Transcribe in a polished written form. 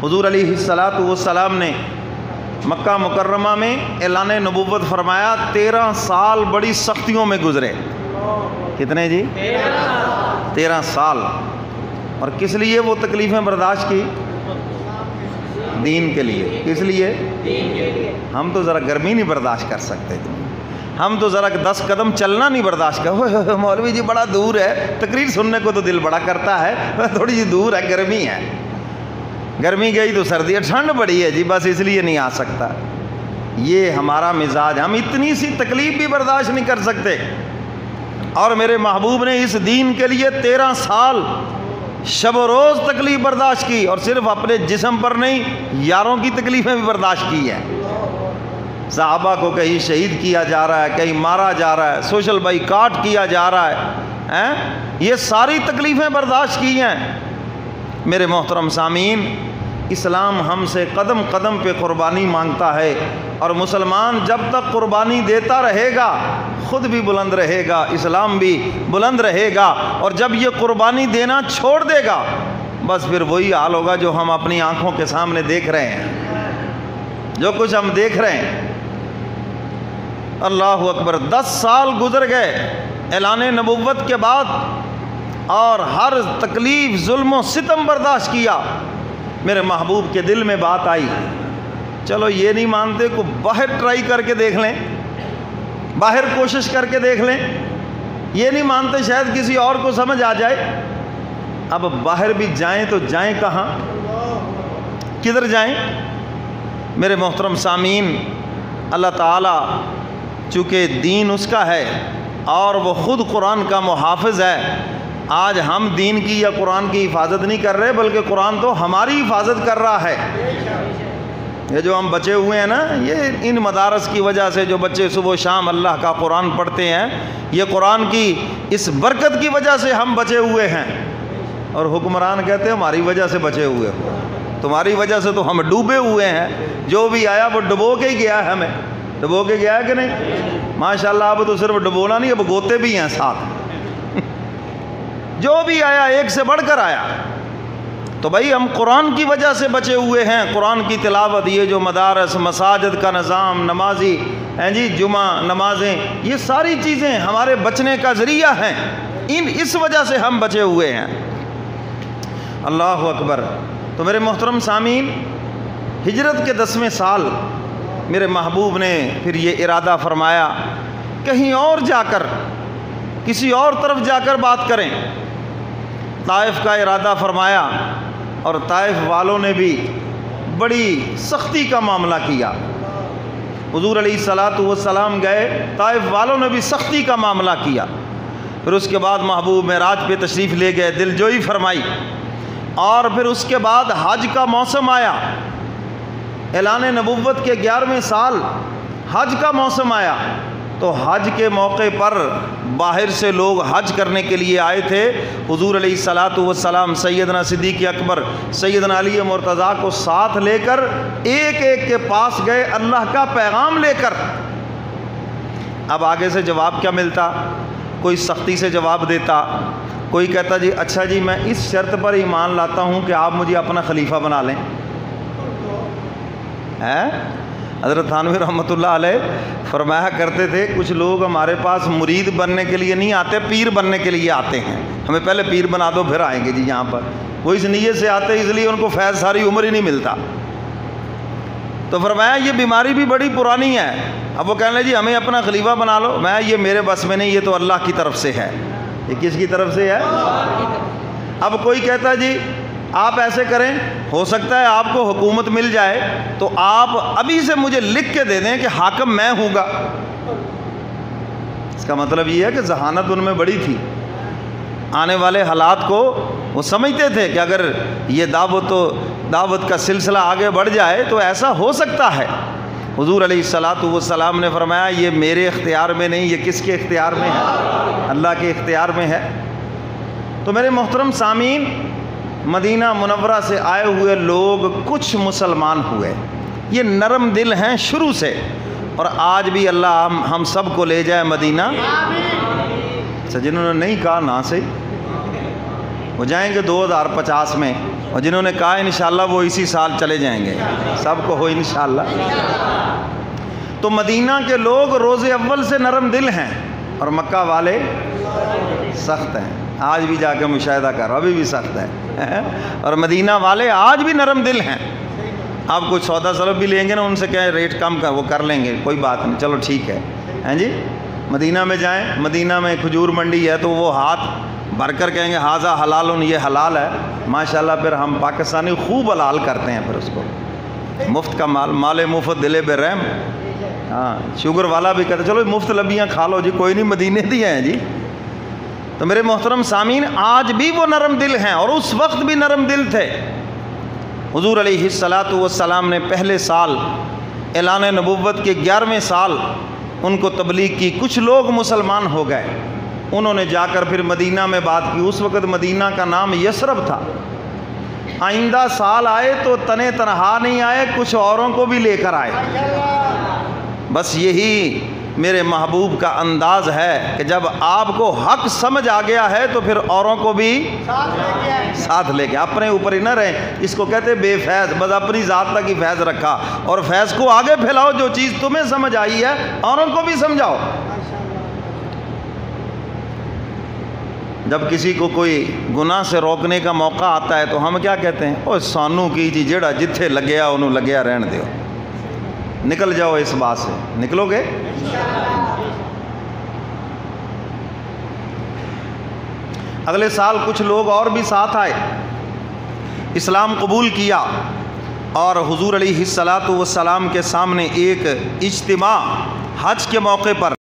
حضور علیہ الصلاۃ والسلام نے مکہ مکرمہ میں اعلان نبوت فرمایا، 13 سال بڑی سختیوں میں گزرے۔ کتنے جی؟ 13 سال۔ اور کس لیے وہ تکلیفیں برداشت کی؟ دین کے لیے۔ کس لیے؟ ہم تو ذرا گرمی نہیں برداشت کر سکتے، ہم تو ذرا 10 قدم چلنا نہیں برداشت کر، مولوی جی بڑا دور ہے، تقریر سننے کو تو دل بڑا کرتا ہے، تھوڑی سی دور ہے، گرمی ہے، گرمی گئی تو سردی ہے، ٹھنڈ بڑی ہے جی بس اس لیے نہیں آ سکتا۔ یہ ہمارا مزاج، ہم اتنی سی تکلیف بھی برداشت نہیں کر سکتے۔ اور میرے محبوب نے اس دین کے لیے 13 سال شب و روز تکلیف برداشت کی، اور صرف اپنے جسم پر نہیں، یاروں کی تکلیفیں بھی برداشت کی ہیں۔ صحابہ کو کہیں شہید کیا جا رہا ہے، کہیں مارا جا رہا ہے، سوشل بائیکاٹ کیا جا رہا ہے، یہ ساری تکلیفیں برداشت کی ہیں۔ میرے محترم سامعین، اسلام ہم سے قدم قدم پہ قربانی مانگتا ہے، اور مسلمان جب تک قربانی دیتا رہے گا خود بھی بلند رہے گا، اسلام بھی بلند رہے گا۔ اور جب یہ قربانی دینا چھوڑ دے گا بس پھر وہی حال ہوگا جو ہم اپنی آنکھوں کے سامنے دیکھ رہے ہیں، جو کچھ ہم دیکھ رہے ہیں۔ اللہ اکبر، 10 سال گزر گئے اعلان نبوت کے بعد، اور ہر تکلیف، ظلم و ستم برداشت کیا۔ میرے محبوب کے دل میں بات آئی، چلو یہ نہیں مانتے کو باہر ٹرائی کر کے دیکھ لیں، باہر کوشش کر کے دیکھ لیں، یہ نہیں مانتے شاید کسی اور کو سمجھ آ جائے۔ اب باہر بھی جائیں تو جائیں کہاں، کدھر جائیں؟ میرے محترم سامعین، اللہ تعالیٰ چونکہ دین اس کا ہے اور وہ خود قرآن کا محافظ ہے، آج ہم دین کی یا قرآن کی حفاظت نہیں کر رہے بلکہ قرآن تو ہماری حفاظت کر رہا ہے۔ یہ جو ہم بچے ہوئے ہیں نا، یہ ان مدارس کی وجہ سے جو بچے صبح و شام اللہ کا قرآن پڑھتے ہیں، یہ قرآن کی اس برکت کی وجہ سے ہم بچے ہوئے ہیں۔ اور حکمران کہتے ہیں ہماری وجہ سے بچے ہوئے ہو، تمہاری وجہ سے تو ہم ڈوبے ہوئے ہیں، جو بھی آیا وہ ڈبو کے ہی گیا ہے، ہمیں ڈبو کے گیا ہے کہ نہیں؟ ماشاءاللہ اب تو صرف ڈبونا نہیں، اب گوتے بھی ہیں ساتھ، جو بھی آیا ایک سے بڑھ کر آیا۔ تو بھائی ہم قرآن کی وجہ سے بچے ہوئے ہیں، قرآن کی تلاوت، یہ جو مدارس، مساجد کا نظام، نمازی جی جمعہ نمازیں، یہ ساری چیزیں ہمارے بچنے کا ذریعہ ہیں، اس وجہ سے ہم بچے ہوئے ہیں۔ اللہ اکبر۔ تو میرے محترم سامعین، ہجرت کے 10ویں سال میرے محبوب نے پھر یہ ارادہ فرمایا کہیں اور جا کر، کسی اور طرف جا کر بات کریں۔ طائف کا ارادہ فرمایا، اور طائف والوں نے بھی بڑی سختی کا معاملہ کیا۔ حضور علیہ الصلاۃ والسلام گئے، طائف والوں نے بھی سختی کا معاملہ کیا۔ پھر اس کے بعد محبوب معراج پہ تشریف لے گئے، دل جوئی فرمائی، اور پھر اس کے بعد حج کا موسم آیا، اعلان نبوت کے 11ویں سال حج کا موسم آیا۔ تو حج کے موقع پر باہر سے لوگ حج کرنے کے لیے آئے تھے، حضور علیہ الصلاۃ والسلام سیدنا صدیق اکبر، سیدنا علی مرتضیٰ کو ساتھ لے کر ایک ایک کے پاس گئے، اللہ کا پیغام لے کر۔ اب آگے سے جواب کیا ملتا؟ کوئی سختی سے جواب دیتا، کوئی کہتا جی اچھا جی میں اس شرط پر ایمان لاتا ہوں کہ آپ مجھے اپنا خلیفہ بنا لیں۔ حضرت تھانوی رحمۃ اللہ علیہ فرمایا کرتے تھے کچھ لوگ ہمارے پاس مرید بننے کے لیے نہیں آتے، پیر بننے کے لیے آتے ہیں، ہمیں پہلے پیر بنا دو پھر آئیں گے جی یہاں پر۔ وہ اس نیت سے آتے اس لیے ان کو فیض ساری عمر ہی نہیں ملتا۔ تو فرمایا یہ بیماری بھی بڑی پرانی ہے۔ اب وہ کہنے جی ہمیں اپنا خلیفہ بنا لو، میں یہ میرے بس میں نہیں، یہ تو اللہ کی طرف سے ہے۔ یہ کس کی طرف سے ہے؟ اب کوئی کہتا جی آپ ایسے کریں، ہو سکتا ہے آپ کو حکومت مل جائے تو آپ ابھی سے مجھے لکھ کے دے دیں کہ حاکم میں ہوں گا۔ اس کا مطلب یہ ہے کہ ذہانت ان میں بڑی تھی، آنے والے حالات کو وہ سمجھتے تھے کہ اگر یہ دعوت کا سلسلہ آگے بڑھ جائے تو ایسا ہو سکتا ہے۔ حضور علیہ الصلاۃ والسلام نے فرمایا یہ میرے اختیار میں نہیں، یہ کس کے اختیار میں ہے؟ اللہ کے اختیار میں ہے۔ تو میرے محترم سامعین، مدینہ منورہ سے آئے ہوئے لوگ کچھ مسلمان ہوئے، یہ نرم دل ہیں شروع سے، اور آج بھی اللہ ہم سب کو لے جائے مدینہ۔ اچھا جنہوں نے نہیں کہا نہ سے وہ جائیں گے 2050 میں، اور جنہوں نے کہا انشاءاللہ وہ اسی سال چلے جائیں گے، سب کو ہو انشاءاللہ۔ تو مدینہ کے لوگ روز اول سے نرم دل ہیں اور مکہ والے سخت ہیں۔ آج بھی جا کے مشاہدہ کرو، ابھی بھی سخت ہے، اور مدینہ والے آج بھی نرم دل ہیں۔ آپ کچھ سودا سلب بھی لیں گے نا، ان سے کہیں ریٹ کم کر، وہ کر لیں گے، کوئی بات نہیں، چلو ٹھیک ہے، ہیں جی۔ مدینہ میں جائیں، مدینہ میں کھجور منڈی ہے تو وہ ہاتھ بھر کر کہیں گے ہاذا حلال، یہ حلال ہے، ماشاءاللہ۔ پھر ہم پاکستانی خوب حلال کرتے ہیں، پھر اس کو مفت کا مال، مال مفت دلے بے رحم۔ ہاں، شوگر والا بھی کہتے چلو مفت لبیاں کھا لو جی، کوئی نہیں، مدینے دی ہیں جی۔ تو میرے محترم سامعین، آج بھی وہ نرم دل ہیں اور اس وقت بھی نرم دل تھے۔ حضور علیہ الصلاۃ والسلام نے پہلے سال اعلان نبوت کے 11ویں سال ان کو تبلیغ کی، کچھ لوگ مسلمان ہو گئے، انہوں نے جا کر پھر مدینہ میں بات کی۔ اس وقت مدینہ کا نام یثرب تھا۔ آئندہ سال آئے تو تنے تنہا نہیں آئے، کچھ اوروں کو بھی لے کر آئے۔ بس یہی میرے محبوب کا انداز ہے کہ جب آپ کو حق سمجھ آ گیا ہے تو پھر اوروں کو بھی ساتھ لے کے، اپنے اوپر ہی نہ رہیں۔ اس کو کہتے بے فیض، بس اپنی ذات تک ہی فیض رکھا، اور فیض کو آگے پھیلاؤ۔ جو چیز تمہیں سمجھ آئی ہے اوروں کو بھی سمجھاؤ۔ جب کسی کو کوئی گناہ سے روکنے کا موقع آتا ہے تو ہم کیا کہتے ہیں؟ اوہ سانو کی جی، جیڑا جتھے لگیا انہوں لگیا رہن دیو، نکل جاؤ اس بات سے، نکلو گے؟ اگلے سال کچھ لوگ اور بھی ساتھ آئے، اسلام قبول کیا، اور حضور علیہ الصلاۃ والسلام کے سامنے ایک اجتماع حج کے موقع پر